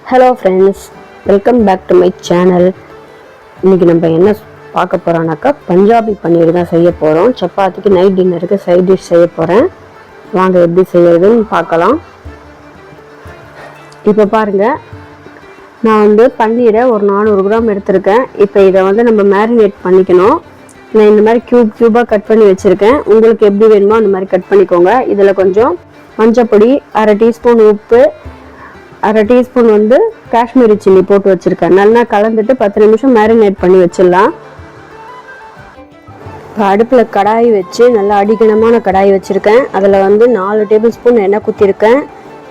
Hello friends, welcome back to my channel. இன்றைக்கி நம்ம என்ன பார்க்க போகிறோம்னாக்கா பஞ்சாபி பன்னீர் தான் செய்ய போகிறோம். சப்பாத்திக்கு நைட் டின்னருக்கு சைட் டிஷ் செய்ய போகிறேன். வாங்க எப்படி செய்யறதுன்னு பார்க்கலாம். இப்போ பாருங்கள், நான் பன்னீரை ஒரு 400 கிராம் எடுத்திருக்கேன். இப்போ இதை நம்ம மேரினேட் பண்ணிக்கணும். நான் இந்த மாதிரி க்யூபாக கட் பண்ணி வச்சுருக்கேன். உங்களுக்கு எப்படி வேணுமோ அந்த மாதிரி கட் பண்ணிக்கோங்க. இதில் கொஞ்சம் மஞ்சப்பொடி, 1/2 டீஸ்பூன் உப்பு, 1/2 டீஸ்பூன் காஷ்மீரி சில்லி போட்டு வச்சுருக்கேன். நல்லா கலந்துட்டு 10 நிமிஷம் மேரினேட் பண்ணி வச்சிடலாம். இப்போ அடுப்பில் கடாய் வச்சு நல்லா அடிக்கணமான கடாய் வச்சுருக்கேன். அதில் 4 டேபிள் ஸ்பூன் எண்ணெய் குத்திருக்கேன்.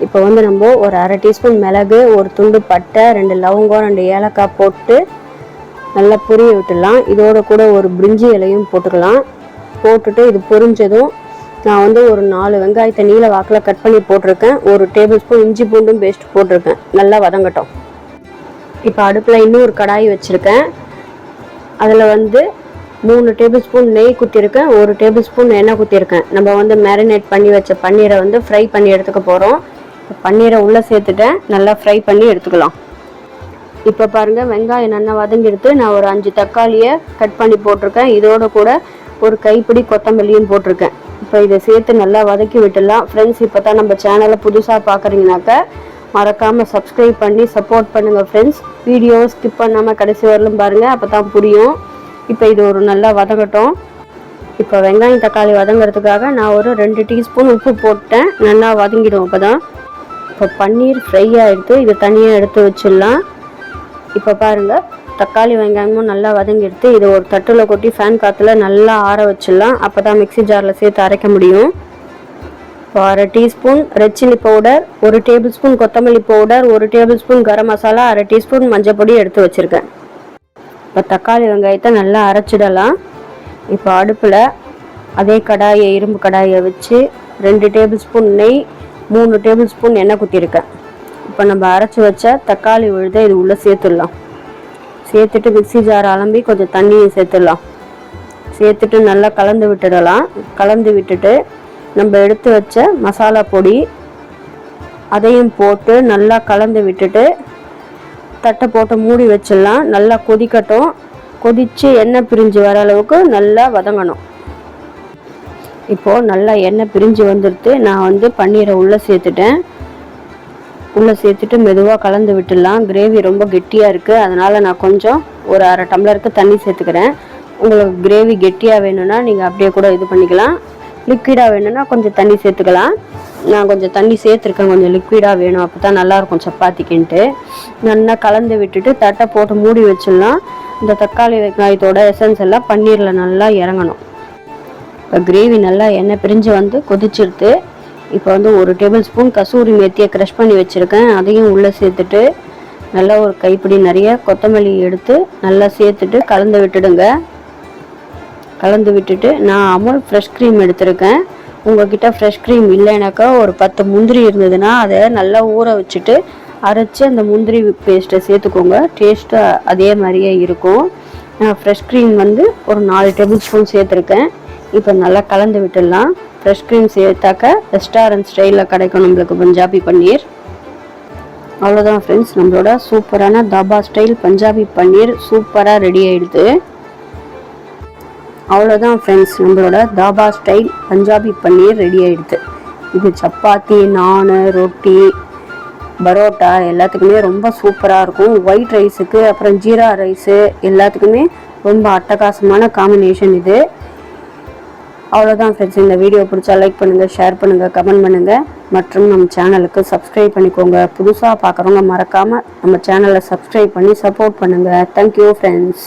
இப்போ நம்ம ஒரு 1/2 டீஸ்பூன் மிளகு, ஒரு துண்டு பட்டை, 2 லவங்கம், 2 ஏலக்காய் போட்டு நல்லா பொரிய விட்டுடலாம். இதோட கூட ஒரு பிரிஞ்சி இலையும் போட்டுக்கலாம். போட்டுட்டு இது பொரிஞ்சதும் நான் ஒரு 4 வெங்காயத்தை நீல வாக்கில் கட் பண்ணி போட்டிருக்கேன். ஒரு டேபிள் ஸ்பூன் இஞ்சி பூண்டும் பேஸ்ட் போட்டிருக்கேன். நல்லா வதங்கட்டும். இப்போ அடுப்பில் இன்னொரு கடாய் வச்சுருக்கேன். அதில் 3 டேபிள் ஸ்பூன் நெய் குத்திருக்கேன், 1 டேபிள் ஸ்பூன் எண்ணெய் குத்திருக்கேன். நம்ம மேரினேட் பண்ணி வச்ச பன்னீரை ஃப்ரை பண்ணி எடுத்துக்க போகிறோம். பன்னீரை உள்ளே சேர்த்துட்டேன். நல்லா ஃப்ரை பண்ணி எடுத்துக்கலாம். இப்போ பாருங்கள், வெங்காயம் நல்லா வதங்கிடுத்து. நான் ஒரு 5 தக்காளியை கட் பண்ணி போட்டிருக்கேன். இதோட கூட ஒரு கைப்பிடி கொத்தமல்லியும் போட்டிருக்கேன். இப்போ இதை சேர்த்து நல்லா வதக்கி விட்டுடலாம். ஃப்ரெண்ட்ஸ், இப்போ தான் நம்ம சேனலை புதுசாக பார்க்குறீங்கனாக்கா மறக்காமல் சப்ஸ்கிரைப் பண்ணி சப்போர்ட் பண்ணுங்கள் ஃப்ரெண்ட்ஸ். வீடியோ ஸ்கிப் பண்ணாமல் கடைசி வரலும் பாருங்கள், அப்போ தான் புரியும். இப்போ இது ஒரு நல்லா வதங்கட்டும். இப்போ வெங்காயம் தக்காளி வதங்கிறதுக்காக நான் ஒரு 2 டீஸ்பூன் உப்பு போட்டேன். நல்லா வதங்கிடும். அப்போ தான் இப்போ பன்னீர் ஃப்ரை ஆகிடுத்து. இதை தனியாக எடுத்து வச்சிடலாம். இப்போ பாருங்கள், தக்காளி வெங்காயமும் நல்லா வதங்கிடுத்து. இதை ஒரு தட்டில் கொட்டி ஃபேன் காற்றுல நல்லா ஆற வச்சிடலாம். அப்போ தான் மிக்ஸி ஜாரில் சேர்த்து அரைக்க முடியும். இப்போ 1/2 teaspoon red chilli powder, 1 table spoon கொத்தமல்லி powder, 1 table spoon garam masala, 1/2 teaspoon மஞ்சள் பொடி எடுத்து வச்சுருக்கேன். இப்போ தக்காளி வெங்காயத்தை நல்லா அரைச்சிடலாம். இப்போ அடுப்பில் அதே கடாயை, இரும்பு கடாயை வச்சு 2 டேபிள் ஸ்பூன் நெய், 3 டேபிள் ஸ்பூன் எண்ணெய் குத்திருக்கேன். இப்போ நம்ம அரைச்சி வச்ச தக்காளி விழுதை இது உள்ளே சேர்த்துடலாம். சேர்த்துட்டு மிக்ஸி ஜார் அலம்பி கொஞ்சம் தண்ணியை சேர்த்துடலாம். சேர்த்துட்டு நல்லா கலந்து விட்டுடலாம். கலந்து விட்டுட்டு நம்ம எடுத்து வச்ச மசாலா பொடி அதையும் போட்டு நல்லா கலந்து விட்டுட்டு தட்டை போட்டு மூடி வச்சிடலாம். நல்லா கொதிக்கட்டும். கொதித்து எண்ணெய் பிரிஞ்சு வர அளவுக்கு நல்லா வதங்கணும். இப்போது நல்லா எண்ணெய் பிரிஞ்சு வந்துடுத்து. நான் பன்னீரை உள்ளே சேர்த்துட்டேன். உள்ளே சேர்த்துட்டு மெதுவாக கலந்து விட்டுடலாம். கிரேவி ரொம்ப கெட்டியாக இருக்குது, அதனால் நான் கொஞ்சம் ஒரு 1/2 டம்ளருக்கு தண்ணி சேர்த்துக்கிறேன். உங்களுக்கு கிரேவி கெட்டியாக வேணும்னா நீங்கள் அப்படியே கூட இது பண்ணிக்கலாம். லிக்விடாக வேணும்னா கொஞ்சம் தண்ணி சேர்த்துக்கலாம். நான் கொஞ்சம் தண்ணி சேர்த்துருக்கேன், கொஞ்சம் லிக்விடாக வேணும், அப்போ தான் நல்லாயிருக்கும் சப்பாத்திக்குன்ட்டு. நல்லா கலந்து விட்டுட்டு தட்டை போட்டு மூடி வச்சிடலாம். இந்த தக்காளி வெங்காயத்தோட எசன்ஸ் எல்லாம் பன்னீரில் நல்லா இறங்கணும். இப்போ கிரேவி நல்லா எண்ணெய் பிரிஞ்சு கொதிச்சிடுது. இப்போ 1 டேபிள் ஸ்பூன் கசூரி மேத்தியை க்ரஷ் பண்ணி வச்சுருக்கேன். அதையும் உள்ளே சேர்த்துட்டு நல்லா ஒரு கைப்பிடி நிறைய கொத்தமல்லி எடுத்து நல்லா சேர்த்துட்டு கலந்து விட்டுடுங்க. கலந்து விட்டுட்டு நான் அமுல் ஃப்ரெஷ் க்ரீம் எடுத்திருக்கேன். உங்கள்கிட்ட ஃப்ரெஷ் க்ரீம் இல்லைனாக்கா ஒரு 10 முந்திரி இருந்ததுன்னா அதை நல்லா ஊற வச்சுட்டு அரைச்சி அந்த முந்திரி பேஸ்ட்டை சேர்த்துக்கோங்க. டேஸ்ட்டு அதே மாதிரியே இருக்கும். நான் ஃப்ரெஷ் க்ரீம் ஒரு 4 டேபிள் ஸ்பூன் சேர்த்துருக்கேன். இப்போ நல்லா கலந்து விட்டுடலாம். ஃப்ரெஷ் க்ரீம் சேர்த்தாக்க ரெஸ்டாரண்ட் ஸ்டைலில் கிடைக்கும் நம்மளுக்கு பஞ்சாபி பன்னீர். அவ்வளோதான் ஃப்ரெண்ட்ஸ், நம்மளோட சூப்பரான தாபா ஸ்டைல் பஞ்சாபி பன்னீர் சூப்பராக ரெடி ஆகிடுது. அவ்வளோதான் ஃப்ரெண்ட்ஸ், நம்மளோட தாபா ஸ்டைல் பஞ்சாபி பன்னீர் ரெடி ஆகிடுது. இது சப்பாத்தி, நான், ரொட்டி, பரோட்டா எல்லாத்துக்குமே ரொம்ப சூப்பராக இருக்கும். ஒயிட் ரைஸுக்கு, அப்புறம் ஜீரா ரைஸு எல்லாத்துக்குமே ரொம்ப அட்டகாசமான காம்பினேஷன் இது. அவ்வளோதான் ஃப்ரெண்ட்ஸ், இந்த வீடியோ பிடிச்சா லைக் பண்ணுங்கள், ஷேர் பண்ணுங்கள், கமெண்ட் பண்ணுங்கள், மற்றும் நம்ம சேனலுக்கு சப்ஸ்கிரைப் பண்ணிக்கோங்க. புதுசாக பார்க்குறவங்க மறக்காமல் நம்ம சேனலை சப்ஸ்கிரைப் பண்ணி சப்போர்ட் பண்ணுங்கள். Thank you friends.